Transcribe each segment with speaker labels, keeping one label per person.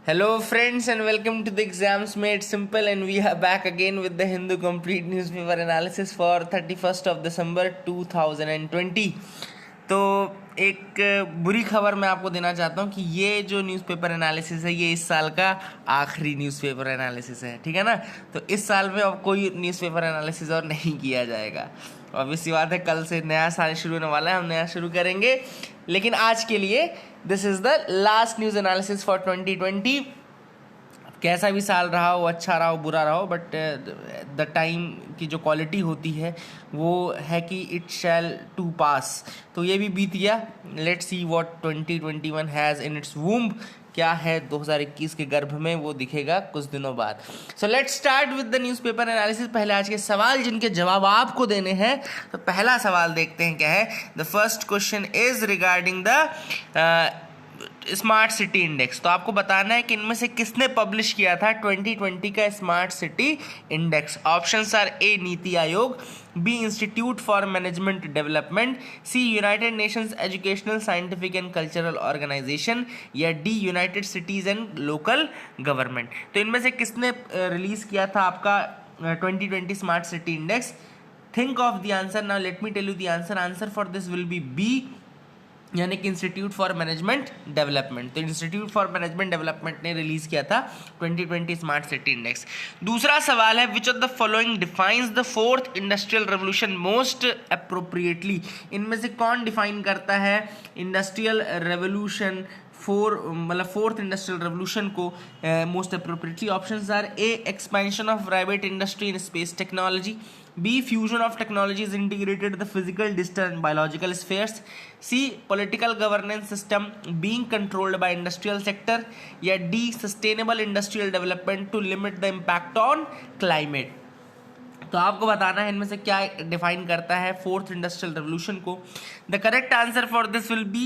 Speaker 1: Hello, friends, and welcome to the Exams Made Simple. And we are back again with the Hindu Complete Newspaper Analysis for 31st of December 2020. तो एक बुरी खबर मैं आपको देना चाहता हूँ कि ये जो न्यूज़पेपर एनालिसिस है ये इस साल का आखिरी न्यूज़पेपर एनालिसिस है, ठीक है ना। तो इस साल में अब कोई न्यूज़पेपर एनालिसिस और नहीं किया जाएगा। ऑब्वियस सी बात है, कल से नया साल शुरू होने वाला है, हम नया शुरू करेंगे। लेकिन आज के लिए this is the last news analysis for 2020। कैसा भी साल रहा हो, अच्छा रहा हो, बुरा रहा हो, बट द टाइम की जो क्वालिटी होती है वो है कि इट शैल टू पास। तो ये भी बीत गया। Let's see what 2021 has in its womb. क्या है 2021 के गर्भ में, वो दिखेगा कुछ दिनों बाद। So let's start with the newspaper analysis. पहले आज के सवाल जिनके जवाब आपको देने हैं, तो पहला सवाल देखते हैं क्या है। The first question is regarding the smart city index. तो आपको बताना है कि इनमें से किसने पब्लिश किया था 2020 का smart city index. Options are A NITI Aayog, B institute for management development, C United Nations educational scientific and cultural organisation, या D United Cities and local government. तो इनमें से किसने रिलीज किया था आपका 2020 smart city index? Think of the answer now. Let me tell you the answer. Answer for this will be B, यानी कि इंस्टीट्यूट फॉर मैनेजमेंट डेवलपमेंट। तो इंस्टीट्यूट फॉर मैनेजमेंट डेवलपमेंट ने रिलीज किया था 2020 स्मार्ट सिटी इंडेक्स। दूसरा सवाल है, which of the following defines the fourth industrial revolution most appropriately. इनमें से कौन डिफाइन करता है industrial revolution fourth industrial revolution को most appropriately? Options are A expansion of private industry in space technology, B fusion of technologies integrated the physical, digital and biological spheres, C political governance system being controlled by industrial sector, या D sustainable industrial development to limit the impact on climate। तो आपको बताना है इनमें से क्या define करता है फोर्थ इंडस्ट्रियल रेवोल्यूशन को। The correct answer for this will be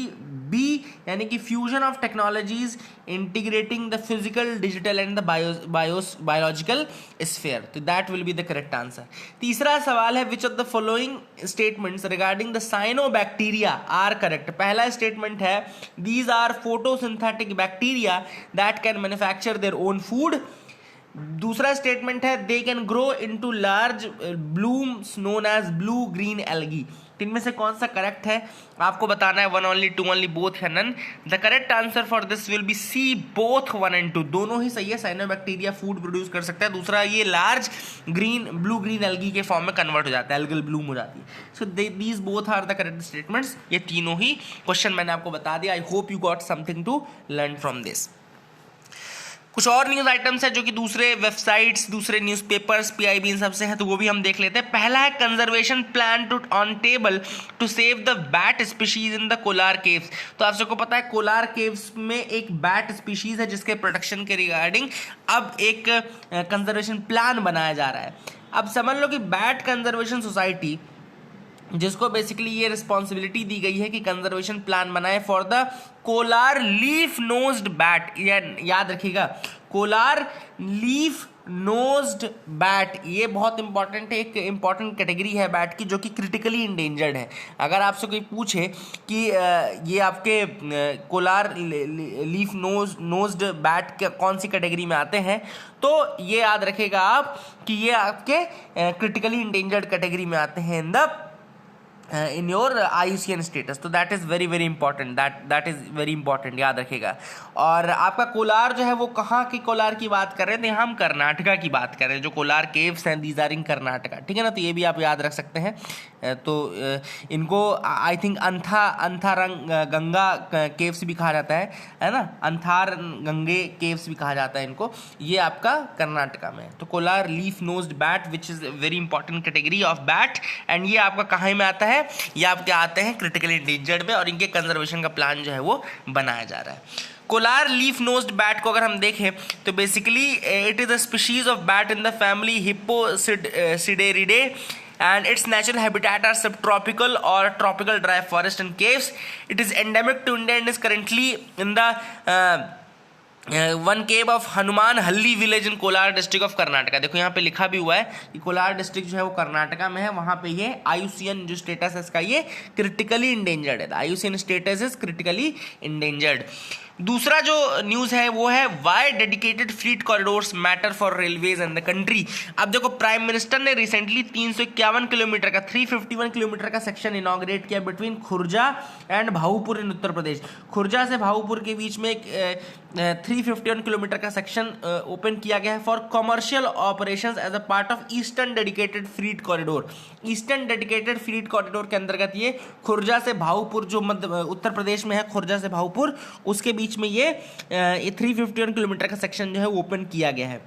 Speaker 1: B, यानी कि fusion of technologies integrating the physical, digital and the biological sphere. तो that will be the correct answer. तीसरा सवाल है, which of the following statements regarding the cyanobacteria are correct. पहला statement है, these are photosynthetic bacteria that can manufacture their own food. दूसरा statement है, they can grow into large blooms known as blue green algae. इनमें से कौन सा correct है आपको बताना है। One only, two only, both है none. The correct answer for this will be C, both 1 and 2। दोनों ही सही है। साइनोबैक्टीरिया फूड प्रोड्यूस कर सकता है। दूसरा, ये लार्ज ब्लू ग्रीन एल्गी के फॉर्म में कन्वर्ट हो जाता है, एल्गल ब्लूम हो जाती है। So these both are the correct statements. ये तीनों ही क्वेश्चन मैंने आपको बता दिया। I hope you got something to learn from this. कुछ और न्यूज़ आइटम्स है जो कि दूसरे वेबसाइट्स, दूसरे न्यूज़पेपर्स, पीआईबी इन सबसे हैं, तो वो भी हम देख लेते हैं। पहला है, conservation plan to on table to save the bat species in the Kolar caves. तो आप सबको पता है कोलार केव्स में एक बैट स्पीशीज है जिसके प्रोटेक्शन के रिगार्डिंग अब एक कंजर्वेशन प्लान बनाया जा रहा है। अब समझ लो कि बैट कंजर्वेशन सोसाइटी, जिसको बेसिकली ये रिस्पॉन्सिबिलिटी दी गई है कि कंजर्वेशन प्लान बनाए for the Kolar leaf nosed bat. याद रखिएगा, कोलार लीफ नोज्ड बैट, ये बहुत इंपॉर्टेंट है। एक इंपॉर्टेंट कैटेगरी है बैट की जो कि क्रिटिकली इंडेंजर्ड है। अगर आपसे कोई पूछे कि ये आपके कोलार लीफ नोज्ड बैट कौन सी कैटेगरी में आते हैं, तो ये याद रखिएगा आप कि ये आपके क्रिटिकली इंडेंजर्ड कैटेगरी में आते हैं इन योर IUCN स्टेटस। तो that is very very important, that is very important, याद रखेगा। और आपका कोलार जो है वो कहाँ की कोलार की बात कर रहे हैं? तो हम कर्नाटका की बात कर रहे हैं। जो कोलार केव्स हैं, दीज आर इन कर्नाटका, ठीक है ना। तो ये भी आप याद रख सकते हैं। तो इनको आई थिंक अंथार गंगा केव्स भी कहा जाता है ना। अंथार गंगे केव्स भी कहा जाता है इनको। ये आपका कर्नाटका में है। तो Kolar leaf nosed bat which is very important category of bat, and ये आपका कहाँ में आता है? ये आपके आते हैं क्रिटिकली इंडेंजर्ड में, और इनके कंजर्वेशन का प्लान जो है वो बनाया जा रहा है। कोलार लीफ नोज्ड बैट को अगर हम देखें तो basically it is a species of bat in the family Hipposideridae, and its natural habitat are subtropical or tropical dry forest and caves. It is endemic to India and is currently in the one cave of Hanuman Halli village in Kolar district of Karnataka. देखो यहाँ पे लिखा भी हुआ है कि Kolar district जो है वो कर्नाटका में है। वहाँ पे ये IUCN जो स्टेटस है इसका, ये क्रिटिकली इंडेंजर्ड है। IUCN status is critically endangered. दूसरा जो न्यूज़ है वो है why dedicated freight corridors matter for railways in the country. अब देखो प्राइम मिनिस्टर ने रिसेंटली 351 किलोमीटर का 351 किलोमीटर का सेक्शन इनॉग्रेट किया between Khurja and Bhaupur in Uttar Pradesh. Khurja से भाऊपुर के बीच में एक 351 किलोमीटर का सेक्शन ओपन किया गया है for commercial operations as a part of eastern dedicated freight corridor. Eastern dedicated freight corridor के अंतर्गत ये खुर्जा से भाऊपुर जो मध्य उत्तर प्रदेश में है, खुर्जा से भाऊपुर, उसके बीच में ये 351 किलोमीटर का सेक्शन जो है ओपन किया गया है।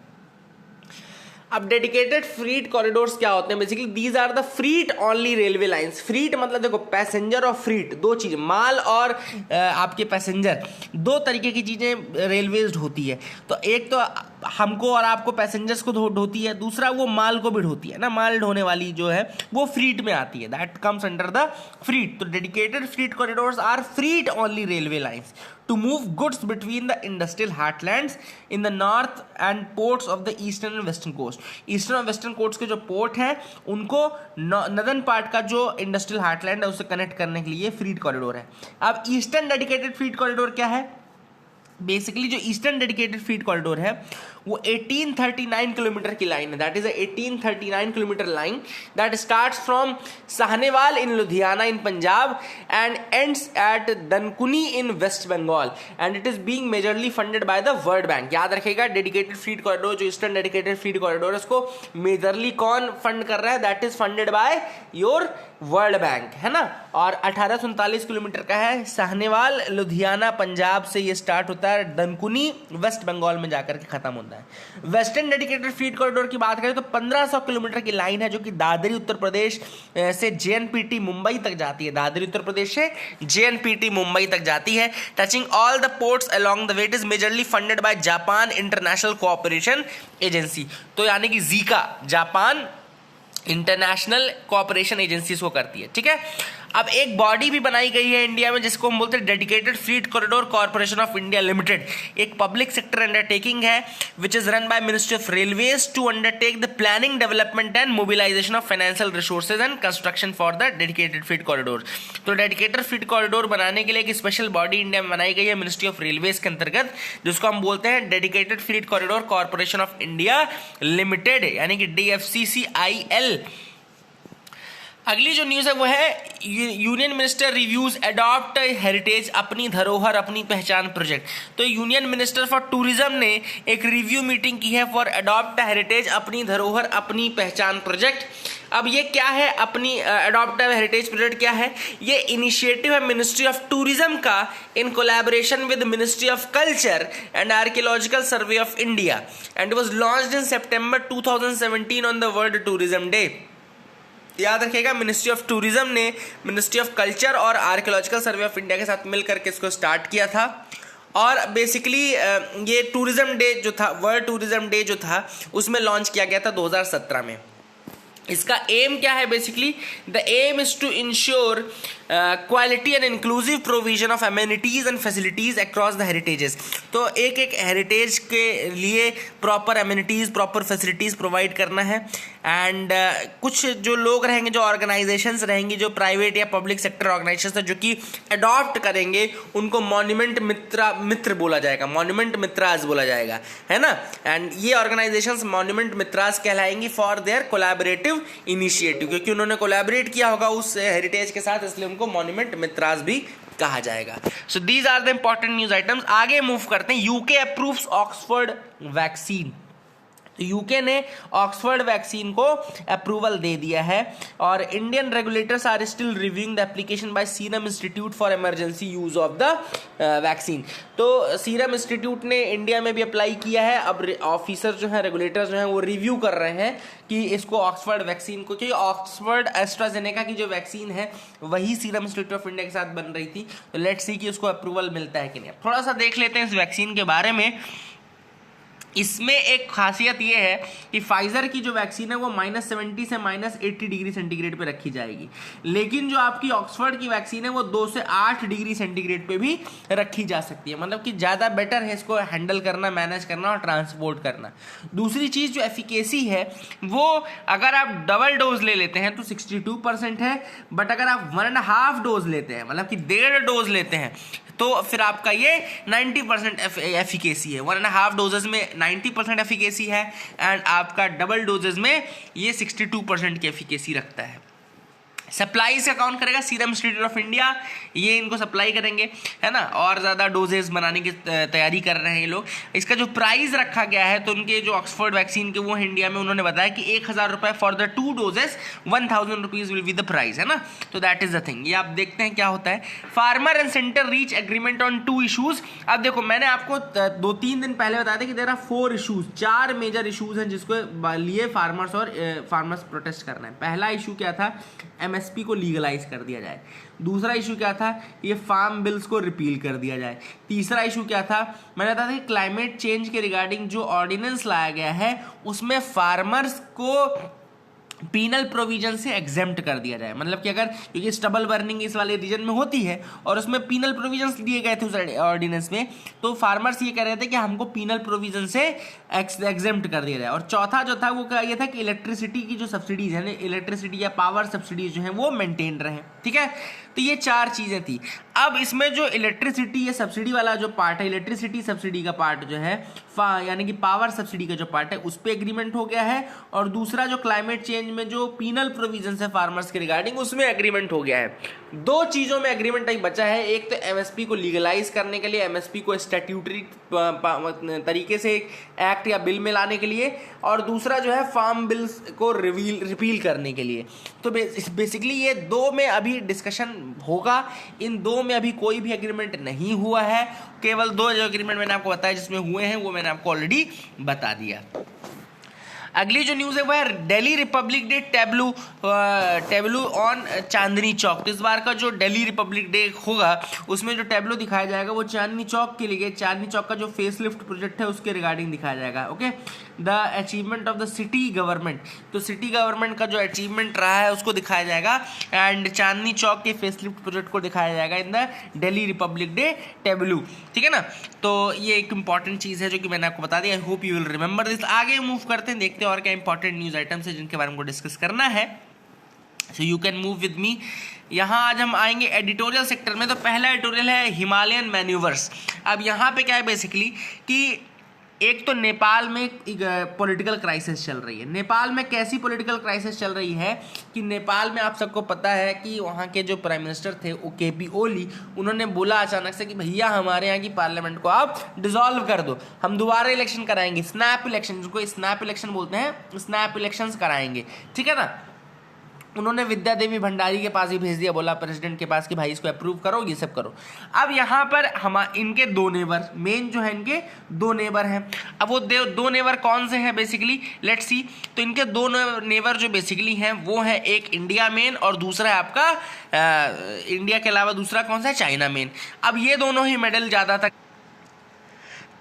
Speaker 1: अब डेडिकेटेड फ्रीट कॉरिडोर्स क्या होते हैं? Basically these are the freight only railway lines. Freight मतलब देखो पैसेंजर और फ्रीट दो चीज, माल और आपके पैसेंजर, दो तरीके की चीजें रेलवेज ढोती है। तो एक तो हमको और आपको पैसेंजर्स को ढोती है, दूसरा वो माल को भी ढोती है ना, माल ढोने वाली जो है वो फ्रीट में आती है, that comes under the freight. तो dedicated freight corridors are freight only railway lines to move goods between the industrial heartlands in the north and ports of the eastern and western coast। Eastern और western coast के जो port हैं उनको northern part का जो industrial heartland है उससे connect करने के लिए फ्रीट कॉरिडोर है। अब ईस्टर्न डेडिकेटेड फ्रीट कॉरिडोर क्या है? बेसिकली जो ईस्टर्न डेडिकेटेड फ्रीट कॉरिडोर है वो 1839 किलोमीटर की लाइन है, that is 1839 kilometre line that starts from Sahnewal in Ludhiana in Punjab and ends at Dankuni in West Bengal and it is being majorly funded by the World Bank. याद रखिएगा dedicated freight corridor जो eastern dedicated freight corridor है उसको majorly कौन fund कर रहा है? That is funded by your World Bank, है ना। और 1839 किलोमीटर का है, साहनेवाल लुधियाना पंजाब से ये स्टार्ट होता है, दनकुनी वेस्ट बंगाल में जाकर के खत्म होता है। वेस्टर्न डेडिकेटेड फ्रीट कॉरिडोर की बात करें तो 1500 किलोमीटर की लाइन है जो कि दादरी उत्तर प्रदेश से जेएनपीटी मुंबई तक जाती है। दादरी उत्तर प्रदेश से जेएनपीटी मुंबई तक जाती है, touching all the ports along the way. It is majorly funded by Japan international cooperation agency. तो यानी कि Zika, Japan international cooperation agency को करती है, ठीक है। अब एक बॉडी भी बनाई गई है इंडिया में जिसको हम बोलते हैं dedicated freight corridor corporation of India limited. एक पब्लिक सेक्टर अंडरटेकिंग है which is run by ministry of railways to undertake the planning, development and mobilisation of financial resources and construction for the dedicated freight corridor. तो dedicated freight corridor बनाने के लिए एक special body India में बनाई गई है मिनिस्ट्री ऑफ रेलवेज के अंतर्गत, जिसको हम बोलते हैं dedicated freight corridor corporation of India limited, यानी कि DFCCIL। अगली जो न्यूज़ है वो है union minister reviews adopt heritage अपनी धरोहर अपनी पहचान प्रोजेक्ट। तो यूनियन मिनिस्टर फॉर टूरिज्म ने एक रिव्यू मीटिंग की है फॉर अडॉप्ट हेरिटेज अपनी धरोहर अपनी पहचान प्रोजेक्ट। अब ये क्या है? अपनी अडॉप्ट हेरिटेज प्रोजेक्ट क्या है? ये इनिशिएटिव है मिनिस्ट्री ऑफ टूरिज्म का in collaboration with ministry of culture and archaeological survey of India and was launched in September 2017 on the world tourism day. याद रखिएगा मिनिस्ट्री ऑफ टूरिज्म ने ministry of culture और archaeological survey of India के साथ मिलकर के इसको start किया था। और बेसिकली ये टूरिज्म डे जो था, वर्ल्ड टूरिज्म डे जो था, उसमें लॉन्च किया गया था 2017 में। इसका एम क्या है? Basically the aim is to ensure quality and inclusive provision of amenities and facilities across the heritages. तो एक एक हेरिटेज के लिए proper amenities, proper facilities provide करना है। एंड कुछ जो लोग रहेंगे, जो ऑर्गेनाइजेशंस रहेंगी, जो प्राइवेट या पब्लिक सेक्टर ऑर्गेनाइजेशंस है जो कि अडॉप्ट करेंगे, उनको मॉन्यूमेंट मित्र बोला जाएगा, मॉन्यूमेंट मित्राज बोला जाएगा, है ना। एंड ये ऑर्गेनाइजेशंस मॉन्यूमेंट मित्राज कहलाएंगी फॉर देयर कोलैबोरेटिव इनिशिएटिव, क्योंकि उन्होंने कोलैबोरेट किया होगा उस हेरिटेज के साथ, इसलिए उनको मॉन्यूमेंट मित्राज भी कहा जाएगा। So these are the important news items. आगे मूव करते हैं। UK approves Oxford vaccine. तो यूके ने ऑक्सफोर्ड वैक्सीन को अप्रूवल दे दिया है और Indian regulators are still reviewing the application by Serum Institute for emergency use of the vaccine. तो सीरम इंस्टीट्यूट ने इंडिया में भी अप्लाई किया है। अब ऑफिसर जो है, रेगुलेटर्स जो हैं, वो रिव्यू कर रहे हैं कि इसको ऑक्सफोर्ड वैक्सीन को, क्योंकि ऑक्सफोर्ड एस्ट्राजेनेका की जो वैक्सीन है वही सीरम इंस्टीट्यूट ऑफ इंडिया के साथ बन रही थी। तो लेट्स सी कि उसको अप्रूवल मिलता है कि नहीं। थोड़ा सा देख लेते हैं इस वैक्सीन के बारे में। इसमें एक खासियत ये है कि फाइजर की जो वैक्सीन है वो -70 से -80 डिग्री सेंटीग्रेड पे रखी जाएगी, लेकिन जो आपकी ऑक्सफोर्ड की वैक्सीन है वो 2 से 8 डिग्री सेंटीग्रेड पे भी रखी जा सकती है, मतलब कि ज़्यादा बेटर है इसको हैंडल करना, मैनेज करना और ट्रांसपोर्ट करना। दूसरी चीज़ जो एफिकेसी है वो अगर आप डबल डोज ले लेते हैं तो 62% है, बट अगर आप 1.5 डोज लेते हैं, मतलब कि 1.5 डोज लेते हैं, तो फिर आपका ये 90% एफिकेसी है। 1.5 डोजेज में 90% एफिकेसी है एंड आपका डबल डोजेज में ये 62% की एफिकेसी रखता है। सप्लाई से कौन करेगा? सीरम इंस्टीट्यूट ऑफ इंडिया, ये इनको सप्लाई करेंगे, है ना, और ज़्यादा डोजेस बनाने की तैयारी कर रहे हैं ये लोग। इसका जो प्राइस रखा गया है तो उनके जो ऑक्सफोर्ड वैक्सीन के वो इंडिया में उन्होंने बताया कि 1000 रुपये for the 2 doses, 1000 rupees will be the price, है ना। तो दैट इज़ द थिंग। ये आप देखते हैं क्या होता है। Farmer and centre reach agreement on 2 issues. अब देखो, मैंने आपको 2-3 दिन पहले बताया था कि there are 4 issues, 4 major issues हैं जिसको लिए फार्मर्स प्रोटेस्ट करना है। पहला इशू क्या था? एमएसपी को लीगलाइज कर दिया जाए। दूसरा इशू क्या था? ये फार्म बिल्स को रिपील कर दिया जाए। तीसरा इशू क्या था? मैंने बताया था कि क्लाइमेट चेंज के रिगार्डिंग जो ऑर्डिनेंस लाया गया है उसमें फार्मर्स को पीनल प्रोविजन से एग्जेम्प्ट कर दिया जाए, मतलब कि अगर, क्योंकि स्टबल बर्निंग इस वाले रीजन में होती है और उसमें पीनल प्रोविजंस दिए गए थे उस ऑर्डिनेंस में, तो फार्मर्स ये कह रहे थे कि हमको पीनल प्रोविजन से एग्जेम्प्ट कर दिया जाए। और चौथा जो था वो क्या ये था कि इलेक्ट्रिसिटी की जो सब्सिडीज है, इलेक्ट्रिसिटी या पावर सब्सिडीज जो है वो मेंटेन रहे, ठीक है। तो ये 4 चीज़ें थी। अब इसमें जो इलेक्ट्रिसिटी या सब्सिडी वाला जो पार्ट है, इलेक्ट्रिसिटी सब्सिडी का पार्ट जो है, यानी कि पावर सब्सिडी का जो पार्ट है, उस पर एग्रीमेंट हो गया है। और दूसरा जो क्लाइमेट चेंज में जो पीनल प्रोविजन है फार्मर्स के रिगार्डिंग, उसमें एग्रीमेंट हो गया है। 2 चीज़ों में एग्रीमेंट नहीं बचा है। एक तो एमएसपी को लीगलाइज करने के लिए, एमएसपी को स्टैट्यूटरी तरीके से एक एक्ट या बिल में लाने के लिए, और दूसरा जो है फार्म बिल्स को रिपील करने के लिए। तो बेसिकली ये 2 में अभी डिस्कशन होगा। इन 2 में अभी कोई भी एग्रीमेंट नहीं हुआ है। केवल 2 जो एग्रीमेंट मैंने आपको बताया जिसमें हुए हैं वो मैंने आपको ऑलरेडी बता दिया। अगली जो न्यूज़ है वो है Delhi Republic Day tableau on Chandni Chowk. तो इस बार का जो दिल्ली रिपब्लिक डे होगा उसमें जो टैब्लू दिखाया जाएगा वो चांदनी चौक के लिए, चांदनी चौक का जो फेसलिफ्ट प्रोजेक्ट है उसके रिगार्डिंग दिखाया जाएगा। Okay, the achievement of the city government, तो सिटी गवर्नमेंट का जो अचीवमेंट रहा है उसको दिखाया जाएगा एंड चांदनी चौक के फेसलिफ्ट प्रोजेक्ट को दिखाया जाएगा in the Delhi Republic Day tableau, ठीक है ना। तो ये एक इंपॉर्टेंट चीज़ है जो कि मैंने आपको बता दिया। I hope you will remember this. आगे मूव करते हैं, देखते हैं और क्या इंपॉर्टेंट न्यूज़ आइटम्स है जिनके बारे में डिस्कस करना है। So you can move with me. यहाँ आज हम आएंगे एडिटोरियल सेक्टर में। तो पहला एडिटोरियल है हिमालयन मैन्यूवर्स। अब यहाँ पे क्या है बेसिकली कि एक तो नेपाल में पॉलिटिकल क्राइसिस चल रही है। नेपाल में कैसी पॉलिटिकल क्राइसिस चल रही है कि नेपाल में आप सबको पता है कि वहाँ के जो प्राइम मिनिस्टर थे केपी ओली, उन्होंने बोला अचानक से कि भैया हमारे यहाँ की पार्लियामेंट को आप डिसॉल्व कर दो, हम दोबारा इलेक्शन कराएंगे, स्नैप इलेक्शन, जिसको स्नैप इलेक्शन बोलते हैं, स्नैप इलेक्शंस कराएंगे, ठीक है ना। उन्होंने विद्या देवी भंडारी के पास ही भेज दिया, बोला प्रेसिडेंट के पास कि भाई इसको अप्रूव करो, ये सब करो। अब यहाँ पर इनके 2 नेबर, मेन जो है इनके 2 नेबर हैं। अब वो 2 नेबर कौन से हैं बेसिकली, लेट्स सी। तो इनके 2 नेबर जो बेसिकली हैं वो है एक इंडिया मेन और दूसरा है आपका इंडिया के अलावा दूसरा कौन सा है, चाइना मेन। अब ये दोनों ही मेडल ज़्यादा तक,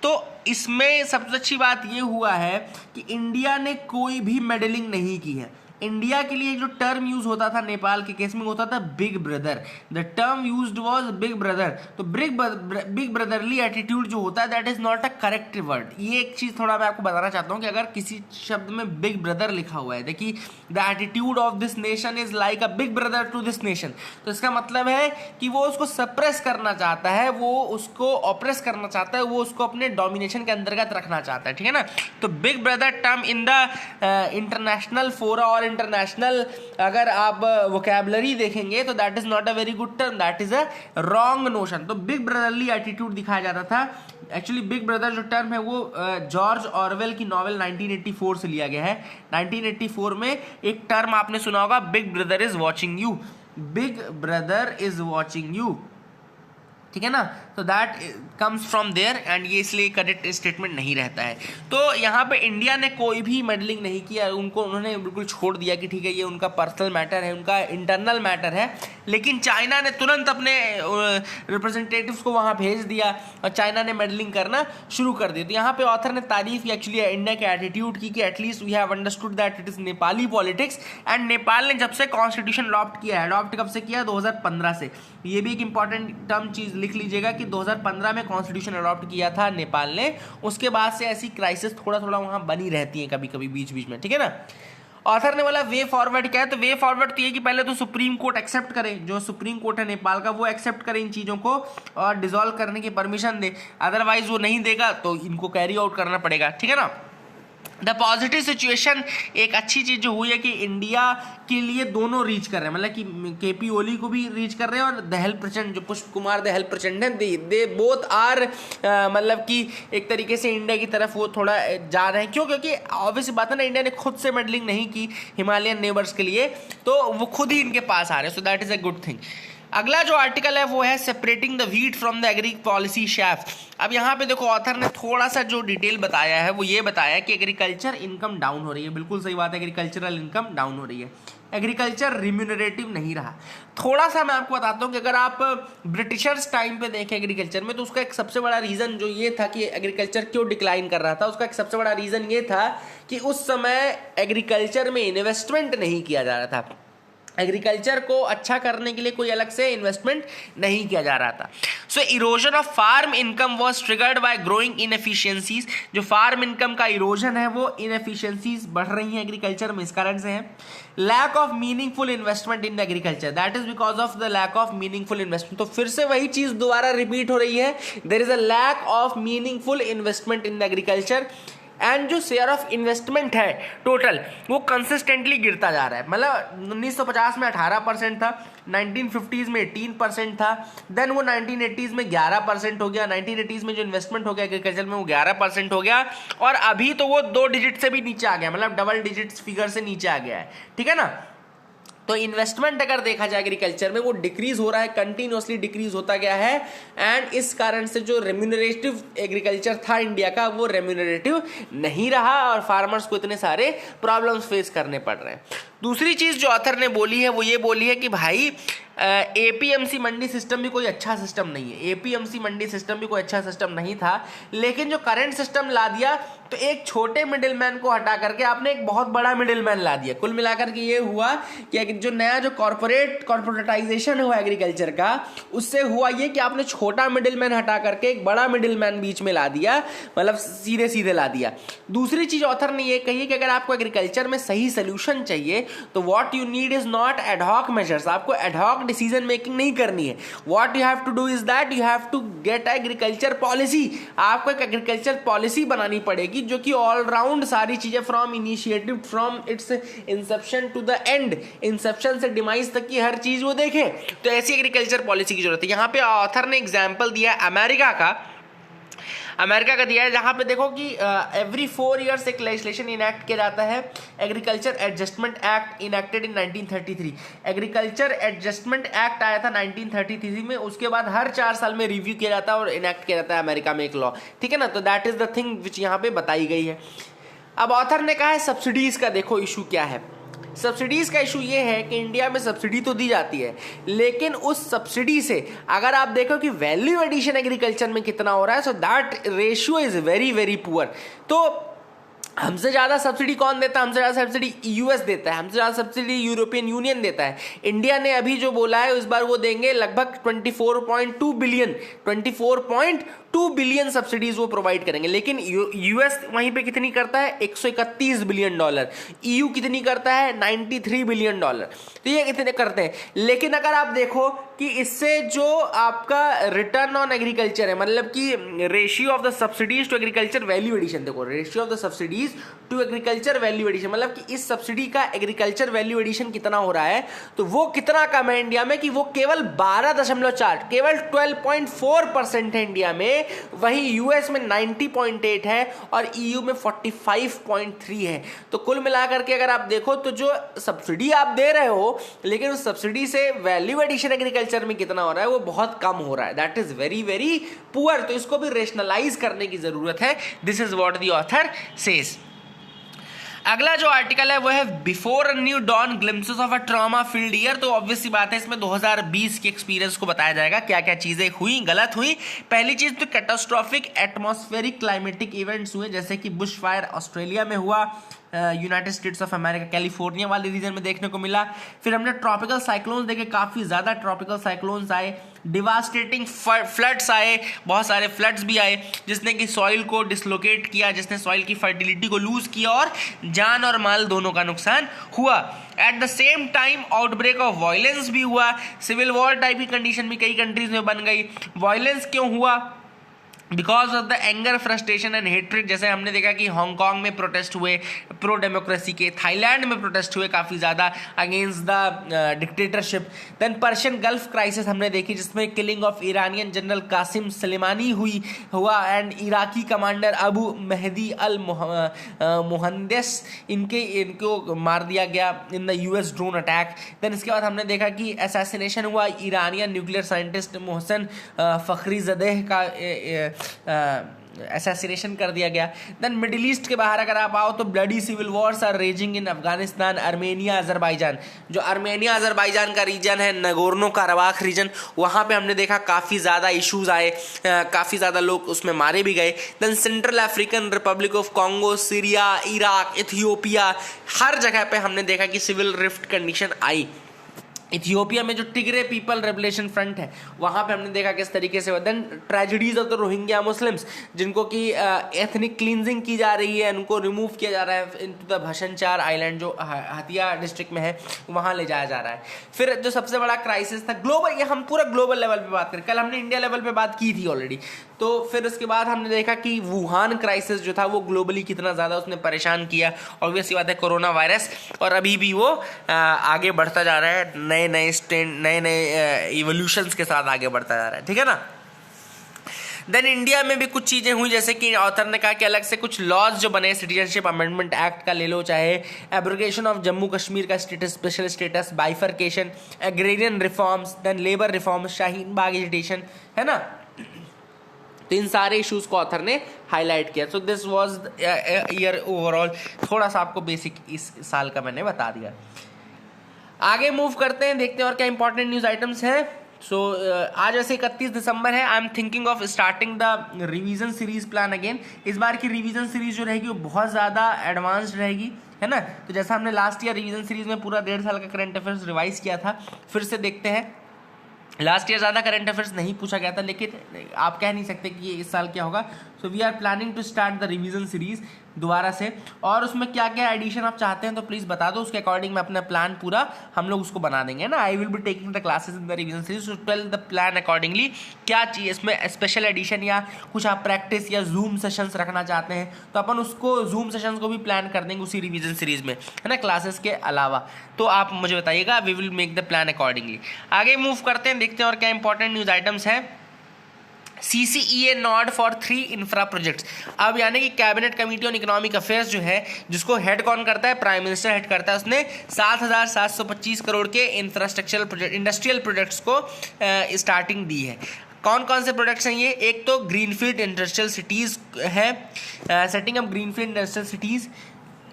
Speaker 1: तो इसमें सबसे अच्छी बात ये हुआ है कि इंडिया ने कोई भी मेडलिंग नहीं की है। इंडिया के लिए जो टर्म यूज होता था नेपाल के केस में होता था big brother, the term used was big brother. तो बिग ब्रदरली एटीट्यूड जो होता है that is not a correct word. ये एक चीज थोड़ा मैं आपको बताना चाहता हूँ कि अगर किसी शब्द में बिग ब्रदर लिखा हुआ है, देखिए the attitude of this nation is like a big brother to this nation, तो इसका मतलब है कि वो उसको सप्रेस करना चाहता है, वो उसको ऑप्रेस करना चाहता है, वो उसको अपने डोमिनेशन के अंतर्गत रखना चाहता है, ठीक है ना। तो big brother term in the international फोरा और इंटरनेशनल अगर आप वोकैबुलरी देखेंगे तो that is not a very good term, that is a wrong notion. तो बिग ब्रदरली एटीट्यूड दिखाया जाता था। एक्चुअली बिग ब्रदर जो टर्म है वो जॉर्ज ऑरवेल की नॉवेल 1984 से लिया गया है। 1984 में एक टर्म आपने सुना होगा, big brother is watching you, big brother is watching you, ठीक है ना। तो that comes from there and ये इसलिए करेक्ट स्टेटमेंट नहीं रहता है। तो यहाँ पे इंडिया ने कोई भी मेडलिंग नहीं किया, उन्होंने बिल्कुल छोड़ दिया कि ठीक है ये उनका पर्सनल मैटर है, उनका इंटरनल मैटर है। लेकिन चाइना ने तुरंत अपने रिप्रेजेंटेटिव्स को वहाँ भेज दिया और चाइना ने मेडलिंग करना शुरू कर दी। तो यहाँ पे ऑथर ने तारीफ की एक्चुअली इंडिया के एटीट्यूड की कि at least we have understood that it is Nepali politics and Nepal ने जब से कॉन्स्टिट्यूशन अडॉप्ट किया है, अडॉप्ट कब से किया? 2015 से। ये भी एक इंपॉर्टेंट टर्म चीज लिख लीजिएगा कि 2015 में कॉन्स्टिट्यूशन अडॉप्ट किया था नेपाल ने। उसके बाद से ऐसी क्राइसिस थोड़ा थोड़ा वहाँ बनी रहती हैं कभी कभी बीच बीच में, ठीक है ना। ऑथर ने बोला वे फॉरवर्ड क्या है, तो वे फॉरवर्ड तो ये कि पहले तो सुप्रीम कोर्ट एक्सेप्ट करे, जो सुप्रीम कोर्ट है नेपाल का वो एक्सेप्ट करे इन चीज़ों को और डिसॉल्व करने की परमिशन दे। अदरवाइज वो नहीं देगा तो इनको कैरी आउट करना पड़ेगा, ठीक है ना। द पॉजिटिव सिचुएशन, एक अच्छी चीज़ जो हुई है कि इंडिया के लिए दोनों रीच कर रहे हैं, मतलब कि केपी ओली को भी रीच कर रहे हैं और दहल प्रचंड, जो पुष्प कुमार दहल प्रचंड हैं, दे बोथ आर मतलब कि एक तरीके से इंडिया की तरफ वो थोड़ा जा रहे हैं। क्यों? क्योंकि ऑब्वियस बात है ना, इंडिया ने खुद से मेडलिंग नहीं की हिमालयन नेबर्स के लिए, तो वो खुद ही इनके पास आ रहे हैं। So that is a good thing. अगला जो आर्टिकल है वो है separating the wheat from the agri policy shift. अब यहाँ पे देखो ऑथर ने थोड़ा सा जो डिटेल बताया है वो ये बताया कि एग्रीकल्चर इनकम डाउन हो रही है। बिल्कुल सही बात है, एग्रीकल्चरल इनकम डाउन हो रही है, एग्रीकल्चर रिम्यूनरेटिव नहीं रहा। थोड़ा सा मैं आपको बताता हूँ कि अगर आप ब्रिटिशर्स टाइम पे देखें एग्रीकल्चर में, तो उसका एक सबसे बड़ा रीज़न जो ये था कि एग्रीकल्चर क्यों डिक्लाइन कर रहा था, उसका एक सबसे बड़ा रीज़न ये था कि उस समय एग्रीकल्चर में इन्वेस्टमेंट नहीं किया जा रहा था। एग्रीकल्चर को अच्छा करने के लिए कोई अलग से इन्वेस्टमेंट नहीं किया जा रहा था। So erosion of farm income was triggered by growing inefficiencies. जो फार्म इनकम का इरोजन है वो इनएफिशिएंसीज बढ़ रही हैं एग्रीकल्चर में, इस कारण से है। Lack of meaningful investment in agriculture, that is because of the lack of meaningful investment. तो फिर से वही चीज दोबारा रिपीट हो रही है, there is a lack of meaningful investment in agriculture and जो शेयर ऑफ इन्वेस्टमेंट है टोटल वो कंसिस्टेंटली गिरता जा रहा है। मतलब 1950 में 18% था, 1950s में 18% था, देन वो 1980s में 11% हो गया, 1980s में जो इन्वेस्टमेंट हो गया एग्रीकल्चर में वो 11% हो गया और अभी तो वो 2 डिजिट से भी नीचे आ गया, मतलब डबल डिजिट्स फिगर से नीचे आ गया है, ठीक है ना। तो इन्वेस्टमेंट अगर देखा जाए एग्रीकल्चर में वो डिक्रीज हो रहा है, कंटिन्यूअसली डिक्रीज होता गया है एंड इस कारण से जो रेम्यूनरेटिव एग्रीकल्चर था इंडिया का वो रेम्यूनरेटिव नहीं रहा और फार्मर्स को इतने सारे प्रॉब्लम्स फेस करने पड़ रहे हैं। दूसरी चीज़ जो ऑथर ने बोली है वो ये बोली है कि भाई एपीएमसी मंडी सिस्टम भी कोई अच्छा सिस्टम नहीं है। एपीएमसी मंडी सिस्टम भी कोई अच्छा सिस्टम नहीं था, लेकिन जो करंट सिस्टम ला दिया तो एक छोटे मिडिलमैन को हटा करके आपने एक बहुत बड़ा मिडिलमैन ला दिया। कुल मिलाकर के ये हुआ कि जो नया जो कॉर्पोरेटाइजेशन हुआ एग्रीकल्चर का, उससे हुआ ये कि आपने छोटा मिडिलमैन हटा करके एक बड़ा मिडिलमैन बीच में ला दिया, मतलब सीधे सीधे ला दिया। दूसरी चीज ऑथर ने ये कही है कि अगर आपको एग्रीकल्चर में सही सोल्यूशन चाहिए तो what you need is not ad hoc measures. आपको एडहॉक डिसीजन मेकिंग नहीं करनी है। What you have to do is that you have to get agriculture policy. आपको एक एग्रीकल्चर पॉलिसी बनानी पड़ेगी जो कि ऑल राउंड सारी चीजें from initiative from its inception to the end, inception से डिमाइस तक की हर चीज वो देखे। तो ऐसी एग्रीकल्चर पॉलिसी की जरूरत है। यहाँ पे ऑथर ने एग्जाम्पल दिया अमेरिका का दिया है, जहां पे देखो कि एवरी 4 ईयर्स एक लेजिस्लेशन इनैक्ट किया जाता है। एग्रीकल्चर एडजस्टमेंट एक्ट इनैक्टेड इन 1933। एग्रीकल्चर एडजस्टमेंट एक्ट आया था 1933 में, उसके बाद हर 4 साल में रिव्यू किया जाता है और इनैक्ट किया जाता है अमेरिका में एक लॉ, ठीक है ना। तो that is the thing which यहाँ पे बताई गई है। अब ऑथर ने कहा है सब्सिडीज का देखो इशू क्या है। सब्सिडीज का इशू ये है कि इंडिया में सब्सिडी तो दी जाती है, लेकिन उस सब्सिडी से अगर आप देखो कि वैल्यू एडिशन एग्रीकल्चर में कितना हो रहा है, so that ratio is very very poor. तो हमसे ज़्यादा सब्सिडी कौन देता है? हमसे ज़्यादा सब्सिडी यूएस देता है, हमसे ज़्यादा सब्सिडी यूरोपियन यूनियन देता है। इंडिया ने अभी जो बोला है इस बार वो देंगे लगभग 24.2 बिलियन सब्सिडीज वो प्रोवाइड करेंगे। लेकिन यूएस वहीं पे कितनी करता है? $131 बिलियन। ईयू कितनी करता है? $93 बिलियन। तो ये कितने करते हैं। लेकिन अगर आप देखो कि इससे जो आपका रिटर्न ऑन एग्रीकल्चर है, मतलब कि ratio of the subsidies to agriculture value addition, देखो ratio of the subsidies to agriculture value addition, मतलब कि इस सब्सिडी का एग्रीकल्चर वैल्यू एडिशन कितना हो रहा है, तो वो कितना कम है इंडिया में कि वो केवल 12.4, केवल 12.4% है इंडिया में वहीं यूएस में 90.8 है और ईयू में 45.3 है। तो कुल मिलाकर के अगर आप देखो तो जो सब्सिडी आप दे रहे हो, लेकिन उस सब्सिडी से वैल्यू एडिशन एग्रीकल्चर में कितना हो रहा है वो बहुत कम हो रहा है। That is very very poor. तो इसको भी रेशनलाइज करने की जरूरत है। This is what the author says. अगला जो आर्टिकल है वो है before a new dawn glimpses of a trauma filled year. तो ऑब्वियस सी बात है, इसमें 2020 के एक्सपीरियंस को बताया जाएगा, क्या क्या चीजें हुई, गलत हुई। पहली चीज तो कैटास्ट्रॉफिक एटमॉस्फेरिक क्लाइमेटिक इवेंट्स हुए, जैसे कि बुश फायर ऑस्ट्रेलिया में हुआ, United states of America California वाले रीजन में देखने को मिला। फिर हमने ट्रॉपिकल साइक्लोन्स देखे, काफी ज्यादा ट्रॉपिकल साइक्लोन्स आए, डिवास्टेटिंग फ्लड्स आए, बहुत सारे फ्लड्स भी आए, जिसने कि सॉइल को डिसलोकेट किया, जिसने सॉइल की फर्टिलिटी को लूज किया और जान और माल दोनों का नुकसान हुआ। At the same time outbreak of violence भी हुआ, सिविल वॉर टाइप की कंडीशन भी कई कंट्रीज में बन गई। वायलेंस क्यों हुआ? Because of the anger, frustration and hatred. जैसे हमने देखा कि हांगकांग में प्रोटेस्ट हुए प्रो डेमोक्रेसी के, थाईलैंड में प्रोटेस्ट हुए काफ़ी ज़्यादा against the dictatorship. Then Persian Gulf crisis हमने देखी, जिसमें killing of Iranian general Qasem Soleimani हुआ and Iraqi commander Abu Mahdi al Muhandis इनको मार दिया गया in the US drone attack. Then इसके बाद हमने देखा कि असैसिनेशन हुआ Iranian nuclear scientist Mohsen Fakhrizadeh का असैसिनेशन कर दिया गया। देन मिडिल ईस्ट के बाहर अगर आप आओ तो bloody civil wars are raging in Afghanistan, Armenia, Azerbaijan. जो आर्मेनिया अजरबैजान का रीजन है, नगोर्नो काराबाख रीजन, वहाँ पे हमने देखा काफ़ी ज़्यादा इश्यूज आए, काफ़ी ज़्यादा लोग उसमें मारे भी गए। Then Central African Republic of Congo, Syria, Iraq, Ethiopia, हर जगह पे हमने देखा कि सिविल रिफ्ट कंडीशन आई। इथियोपिया में जो टिग्रे पीपल रेवलेशन फ्रंट है, वहाँ पे हमने देखा किस तरीके से। Then tragedies of the Rohingya Muslims, जिनको कि एथनिक क्लींजिंग की जा रही है, उनको रिमूव किया जा रहा है इनटू द भशनचार आइलैंड जो हतिया डिस्ट्रिक्ट में है, वहाँ ले जाया जा रहा है। फिर जो सबसे बड़ा क्राइसिस था ग्लोबल, ये हम पूरा ग्लोबल लेवल पे बात करें, कल हमने इंडिया लेवल पे बात की थी ऑलरेडी। तो फिर उसके बाद हमने देखा कि वुहान क्राइसिस जो था वो ग्लोबली कितना ज़्यादा उसने परेशान किया। ऑब्वियसली बात है कोरोना वायरस, और अभी भी वो आगे बढ़ता जा रहा है, नए इवोल्यूशंस के साथ आगे बढ़ता जा रहा है, ठीक है ना। देन इंडिया में भी कुछ चीज़ें हुई, जैसे कि ऑथर ने कहा कि अलग से कुछ लॉज जो बने, सिटीजनशिप अमेंडमेंट एक्ट का ले लो, चाहे एब्रोगेशन ऑफ जम्मू कश्मीर का status, special status, bifurcation, agrarian reforms, then labour reforms, Shaheen Bagh agitation, है ना। तो इन सारे इश्यूज को ऑथर ने हाईलाइट किया। So this was year overall, थोड़ा सा आपको बेसिक इस साल का मैंने बता दिया। आगे मूव करते हैं, देखते हैं और क्या इंपॉर्टेंट न्यूज़ आइटम्स हैं। सो आज वैसे 31 दिसंबर है। I am thinking of starting the revision series plan again. इस बार की रिवीजन सीरीज जो रहेगी वो बहुत ज़्यादा एडवांस्ड रहेगी, है ना। तो जैसा हमने लास्ट ईयर रिवीजन सीरीज में पूरा 1.5 साल का करंट अफेयर्स रिवाइज किया था, फिर से देखते हैं। लास्ट ईयर ज़्यादा करंट अफेयर्स नहीं पूछा गया था, लेकिन आप कह नहीं सकते कि ये इस साल क्या होगा। So we are planning to start the revision series दोबारा से, और उसमें क्या क्या एडिशन आप चाहते हैं तो प्लीज़ बता दो, उसके अकॉर्डिंग मैं अपना प्लान पूरा हम लोग उसको बना देंगे ना। I will be taking the classes in the revision series, so tell the plan accordingly क्या चाहिए। इसमें स्पेशल एडिशन या कुछ आप प्रैक्टिस या जूम सेशंस रखना चाहते हैं तो अपन उसको जूम सेशंस को भी प्लान कर देंगे उसी रिवीजन सीरीज में, है ना, क्लासेस के अलावा। तो आप मुझे बताइएगा, we will make the plan accordingly. आगे मूव करते हैं, देखते हैं और क्या इंपॉर्टेंट न्यूज़ आइटम्स हैं। CCEA nod for 3 infra projects. अब यानी कि cabinet committee on economic affairs जो है, जिसको हेड कौन करता है, प्राइम मिनिस्टर हेड करता है, उसने 7,725 करोड़ के इंफ्रास्ट्रक्चरल प्रोजेक्ट, इंडस्ट्रियल प्रोजेक्ट्स को स्टार्टिंग दी है। कौन कौन से प्रोजेक्ट्स हैं ये? एक तो ग्रीनफील्ड इंडस्ट्रियल सिटीज़ है, setting up greenfield industrial cities.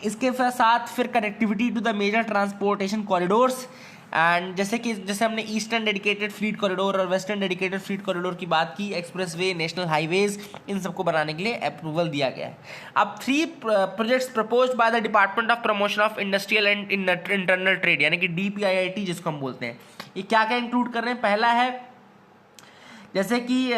Speaker 1: इसके साथ फिर connectivity to the major transportation corridors, and जैसे हमने ईस्टर्न डेडिकेटेड फ्लीट कॉरिडोर और वेस्टर्न डेडिकेटेड फ्लीट कॉरिडोर की बात की, एक्सप्रेसवे, नेशनल हाईवेज, इन सबको बनाने के लिए अप्रूवल दिया गया है। अब 3 projects proposed by the department of promotion of industrial and internal trade, यानी कि DPIIT जिसको हम बोलते हैं। ये क्या क्या इंक्लूड कर रहे हैं? पहला है जैसे कि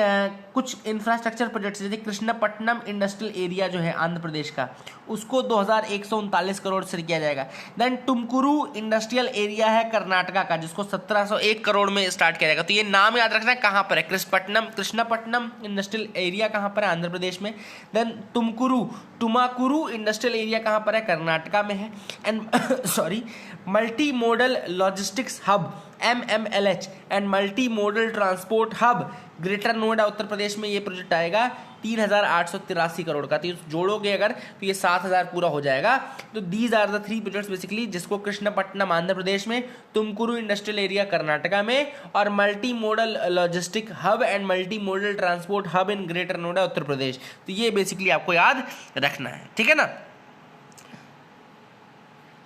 Speaker 1: कुछ इंफ्रास्ट्रक्चर प्रोजेक्ट्स, जैसे कृष्णपट्टनम इंडस्ट्रियल एरिया जो है आंध्र प्रदेश का, उसको 2,139 करोड़ से किया जाएगा। देन टुमकुरू इंडस्ट्रियल एरिया है कर्नाटका का, जिसको 1,701 करोड़ में स्टार्ट किया जाएगा। तो ये नाम याद रखना है, कहाँ पर है, कृष्णपट्टनम इंडस्ट्रियल एरिया कहाँ पर है, आंध्र प्रदेश में। देन टुमाकुरू इंडस्ट्रियल एरिया कहाँ पर है, कर्नाटका में है। And sorry, multi modal logistics hub MMLH and multi modal transport hub Greater Noida Uttar Pradesh में ये प्रोजेक्ट आएगा 3,883 करोड़ का। तो जोड़ोगे अगर तो ये 7,000 पूरा हो जाएगा। तो these are the 3 projects basically, जिसको कृष्णपट्टनम आंध्र प्रदेश में, तुमकुरु इंडस्ट्रियल एरिया कर्नाटका में और multi modal logistic hub and multi modal transport hub in Greater Noida Uttar Pradesh. तो ये बेसिकली आपको याद रखना है, ठीक है ना।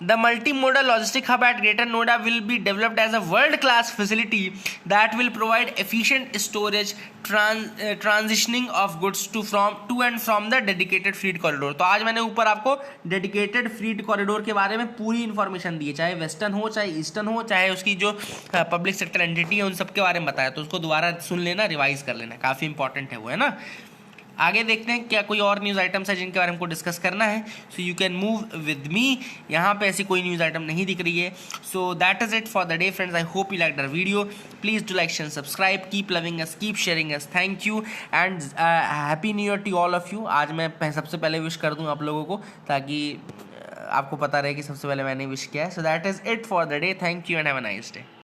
Speaker 1: The multimodal logistic hub at Greater Noida will be developed as a world-class facility that will provide efficient storage, transitioning of goods to and from the dedicated freight corridor। तो आज मैंने ऊपर आपको dedicated freight corridor के बारे में पूरी information दी है, चाहे वेस्टर्न हो, चाहे ईस्टर्न हो, चाहे उसकी जो पब्लिक सेक्टर एंटिटी है उन सब के बारे में बताया। तो उसको दोबारा सुन लेना, रिवाइज कर लेना, काफ़ी इंपॉर्टेंट है वो, है ना। आगे देखते हैं क्या कोई और न्यूज़ आइटम्स है जिनके बारे में हमको डिस्कस करना है। So you can move with me. यहाँ पे ऐसी कोई न्यूज़ आइटम नहीं दिख रही है। So that is it for the day friends. I hope you like the video. Please do like share subscribe, keep loving us, keep sharing us. Thank you and happy new year to all of you. आज मैं सबसे पहले wish कर दूँ आप लोगों को, ताकि आपको पता रहे कि सबसे पहले मैंने विश किया है। So that is it for the day. Thank you and have a nice day.